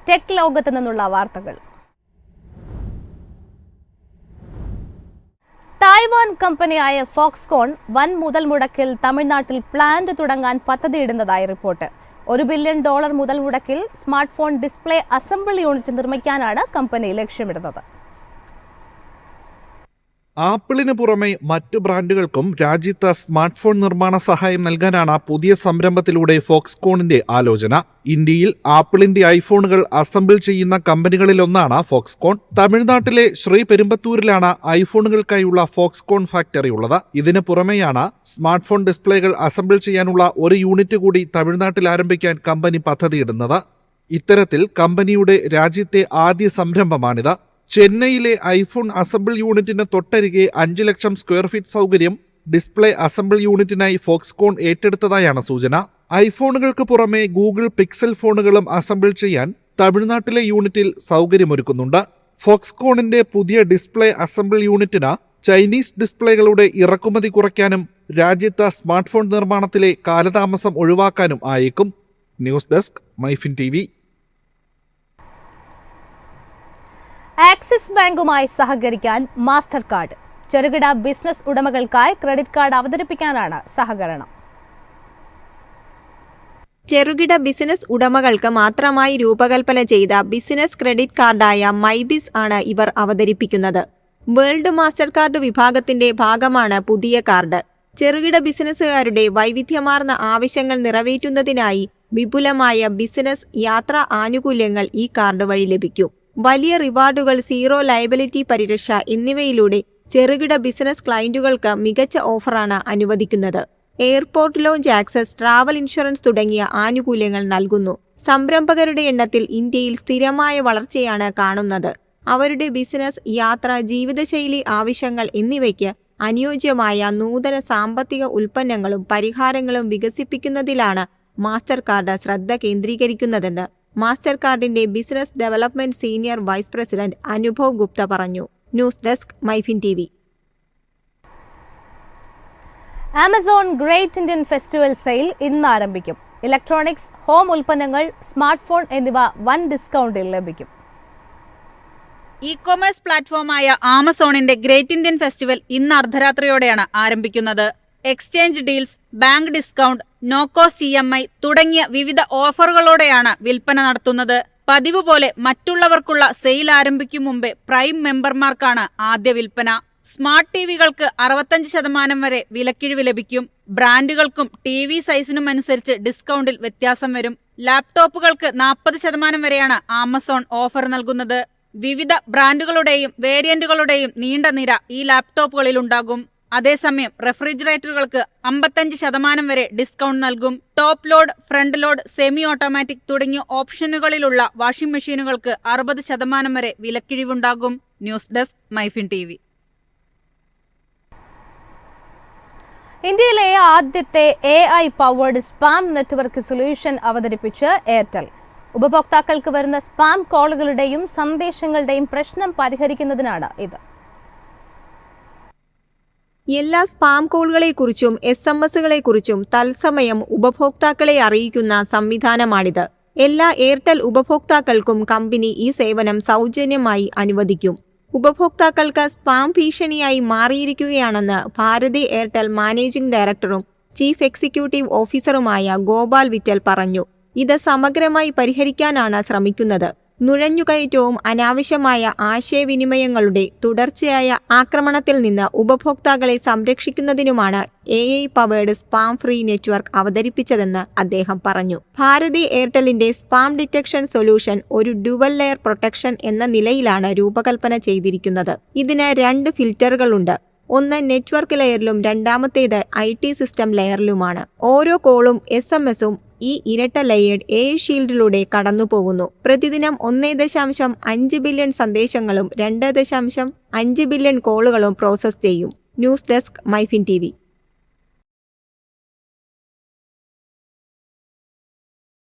Tech ലോകത്ത് നിന്നുള്ള വാർത്തകൾ. തായ്വാൻ കമ്പനിയായ ഫോക്സ്കോൺ വൻ മുതൽ മുടക്കിൽ തമിഴ്നാട്ടിൽ പ്ലാന്റ് തുടങ്ങാൻ പദ്ധതിയിടുന്നതായി റിപ്പോർട്ട്. $1 ബില്യൺ മുതൽ മുടക്കിൽ smartphone display assemble unit നിർമ്മിക്കാനാണ് കമ്പനി ലക്ഷ്യമിടുന്നത്. ആപ്പിളിന് പുറമെ മറ്റു ബ്രാൻഡുകൾക്കും രാജ്യത്ത് സ്മാർട്ട് ഫോൺ നിർമ്മാണ സഹായം നൽകാനാണ് പുതിയ സംരംഭത്തിലൂടെ ഫോക്സ്കോണിന്റെ ആലോചന. ഇന്ത്യയിൽ ആപ്പിളിന്റെ ഐഫോണുകൾ അസംബിൾ ചെയ്യുന്ന കമ്പനികളിലൊന്നാണ് ഫോക്സ്കോൺ. തമിഴ്നാട്ടിലെ ശ്രീപെരുമ്പത്തൂരിലാണ് ഐഫോണുകൾക്കായുള്ള ഫോക്സ്കോൺ ഫാക്ടറി ഉള്ളത്. ഇതിന് പുറമെയാണ് സ്മാർട്ട് ഫോൺ ഡിസ്പ്ലേകൾ അസംബിൾ ചെയ്യാനുള്ള ഒരു യൂണിറ്റ് കൂടി തമിഴ്നാട്ടിൽ ആരംഭിക്കാൻ കമ്പനി പദ്ധതിയിടുന്നത്. ഇത്തരത്തിൽ കമ്പനിയുടെ രാജ്യത്തെ ആദ്യ സംരംഭമാണിത്. ചെന്നൈയിലെ ഐഫോൺ അസംബിൾ യൂണിറ്റിന് തൊട്ടരികെ 5 ലക്ഷം സ്ക്വയർ ഫീറ്റ് സൗകര്യം ഡിസ്പ്ലേ അസംബിൾ യൂണിറ്റിനായി ഫോക്സ്കോൺ ഏറ്റെടുത്തതായാണ് സൂചന. ഐഫോണുകൾക്ക് പുറമെ ഗൂഗിൾ പിക്സൽ ഫോണുകളും അസംബിൾ ചെയ്യാൻ തമിഴ്നാട്ടിലെ യൂണിറ്റിൽ സൗകര്യമൊരുക്കുന്നുണ്ട്. ഫോക്സ്കോണിന്റെ പുതിയ ഡിസ്പ്ലേ അസംബിൾ യൂണിറ്റിന് ചൈനീസ് ഡിസ്പ്ലേകളുടെ ഇറക്കുമതി കുറയ്ക്കാനും രാജ്യത്ത് സ്മാർട്ട് ഫോൺ നിർമ്മാണത്തിലെ കാലതാമസം ഒഴിവാക്കാനും ആയേക്കും. News desk MyFin TV. Axis ബാങ്കുമായി സഹകരിക്കാൻ മാസ്റ്റർ കാർഡ്. ചെറുകിട ബിസിനസ് ഉടമകൾക്കായി ക്രെഡിറ്റ് കാർഡ് അവതരിപ്പിക്കാനാണ് സഹകരണം. ചെറുകിട ബിസിനസ് ഉടമകൾക്ക് മാത്രമായി രൂപകൽപ്പന ചെയ്ത ബിസിനസ് ക്രെഡിറ്റ് കാർഡായ മൈബിസ് ആണ് ഇവർ അവതരിപ്പിക്കുന്നത്. വേൾഡ് മാസ്റ്റർ കാർഡ് വിഭാഗത്തിന്റെ ഭാഗമാണ് പുതിയ കാർഡ്. ചെറുകിട ബിസിനസ്സുകാരുടെ വൈവിധ്യമാർന്ന ആവശ്യങ്ങൾ നിറവേറ്റുന്നതിനായി വിപുലമായ ബിസിനസ് യാത്രാ ആനുകൂല്യങ്ങൾ ഈ കാർഡ് വഴി ലഭിക്കും. വലിയ റിവാർഡുകൾ, സീറോ ലയബിലിറ്റി പരിരക്ഷ എന്നിവയിലൂടെ ചെറുകിട ബിസിനസ് ക്ലയന്റുകൾക്ക് മികച്ച ഓഫറാണ് അനുവദിക്കുന്നത്. Airport launch access, travel insurance തുടങ്ങിയ ആനുകൂല്യങ്ങൾ നൽകുന്നു. സംരംഭകരുടെ എണ്ണത്തിൽ ഇന്ത്യയിൽ സ്ഥിരമായ വളർച്ചയാണ് കാണുന്നത്. അവരുടെ ബിസിനസ്, യാത്ര, ജീവിതശൈലി ആവശ്യങ്ങൾ എന്നിവയ്ക്ക് അനുയോജ്യമായ നൂതന സാമ്പത്തിക ഉൽപ്പന്നങ്ങളും പരിഹാരങ്ങളും വികസിപ്പിക്കുന്നതിലാണ് മാസ്റ്റർ കാർഡ് ശ്രദ്ധ കേന്ദ്രീകരിക്കുന്നതെന്ന് മാസ്റ്റർ കാർഡിന്റെ business development senior vice president Anubhav Gupta പറഞ്ഞു. News desk MyFin TV. Amazon great Indian festival sale ഇന്ന് ആരംഭിക്കും. ഇലക്ട്രോണിക്സ്, ഹോം ഉൽപ്പന്നങ്ങൾ, സ്മാർട്ട് ഫോൺ എന്നിവ വൻ ഡിസ്കൗണ്ടിൽ ലഭിക്കും. ഇ-കൊമേഴ്സ് പ്ലാറ്റ്ഫോമായ ആമസോണിന്റെ ഗ്രേറ്റ് ഇന്ത്യൻ ഫെസ്റ്റിവൽ ഇന്ന് അർദ്ധരാത്രിയോടെയാണ് ആരംഭിക്കുന്നത്. Exchange deals, bank discount, no cost EMI തുടങ്ങിയ വിവിധ ഓഫറുകളോടെയാണ് വിൽപ്പന നടത്തുന്നത്. പതിവ് പോലെ മറ്റുള്ളവർക്കുള്ള സെയിൽ ആരംഭിക്കും മുമ്പേ പ്രൈം മെമ്പർമാർക്കാണ് ആദ്യ വിൽപ്പന. സ്മാർട്ട് ടിവികൾക്ക് 65% വരെ വിലക്കിഴിവ് ലഭിക്കും. ബ്രാൻഡുകൾക്കും TV സൈസിനും അനുസരിച്ച് ഡിസ്കൗണ്ടിൽ വ്യത്യാസം വരും. ലാപ്ടോപ്പുകൾക്ക് 40% വരെയാണ് ആമസോൺ ഓഫർ നൽകുന്നത്. വിവിധ ബ്രാൻഡുകളുടെയും വേരിയന്റുകളുടെയും നീണ്ട നിര ഈ ലാപ്ടോപ്പുകളിലുണ്ടാകും. അതേസമയം റെഫ്രിജറേറ്ററുകൾക്ക് 55% വരെ ഡിസ്കൗണ്ട് നൽകും. Top load, front load, semi automatic തുടങ്ങിയ ഓപ്ഷനുകളിലുള്ള വാഷിംഗ് മെഷീനുകൾക്ക് 60% വരെ വിലക്കിഴിവുണ്ടാകും. News desk MyFin TV. ഇന്ത്യയിലെ ആദ്യത്തെ AI powered spam network solution അവതരിപ്പിച്ച് എയർടെൽ. ഉപഭോക്താക്കൾക്ക് വരുന്ന സ്പാം കോളുകളുടെയും സന്ദേശങ്ങളുടെയും പ്രശ്നം പരിഹരിക്കുന്നതിനാണ് ഇത്. എല്ലാ സ്പാം കോളുകളെക്കുറിച്ചും SMS-കളെക്കുറിച്ചും തത്സമയം ഉപഭോക്താക്കളെ അറിയിക്കുന്ന സംവിധാനമാണിത്. എല്ലാ എയർടെൽ ഉപഭോക്താക്കൾക്കും കമ്പനി ഈ സേവനം സൗജന്യമായി അനുവദിക്കും. ഉപഭോക്താക്കൾക്ക് സ്പാം ഭീഷണിയായി മാറിയിരിക്കുകയാണെന്ന് ഭാരതി എയർടെൽ മാനേജിംഗ് ഡയറക്ടറും ചീഫ് എക്സിക്യൂട്ടീവ് ഓഫീസറുമായ ഗോപാൽ വിറ്റൽ പറഞ്ഞു. ഇത് സമഗ്രമായി പരിഹരിക്കാനാണ് ശ്രമിക്കുന്നത്. നുഴഞ്ഞുകയറ്റവും അനാവശ്യമായ ആശയവിനിമയങ്ങളുടെ തുടർച്ചയായ ആക്രമണത്തിൽ നിന്ന് ഉപഭോക്താക്കളെ സംരക്ഷിക്കുന്നതിനുമാണ് AI powered spam free network അവതരിപ്പിച്ചതെന്ന് അദ്ദേഹം പറഞ്ഞു. ഭാരതി എയർടെലിന്റെ സ്പാം ഡിറ്റക്ഷൻ സൊല്യൂഷൻ ഒരു ഡ്യുവൽ ലെയർ പ്രൊട്ടക്ഷൻ എന്ന നിലയിലാണ് രൂപകൽപ്പന ചെയ്തിരിക്കുന്നത്. ഇതിന് 2 ഫിൽറ്ററുകളുണ്ട്. ഒന്ന് നെറ്റ്വർക്ക് ലെയറിലും രണ്ടാമത്തേത് IT സിസ്റ്റം ലെയറിലുമാണ്. ഓരോ കോളും SMS-ഉം ഈ ഇരട്ട ലെയേർഡ് AI ഷീൽഡിലൂടെ കടന്നുപോകുന്നു. പ്രതിദിനം 1.5 ബില്യൺ സന്ദേശങ്ങളും 2.5 ബില്യൺ കോളുകളും പ്രോസസ് ചെയ്യും. News desk MyFin TV.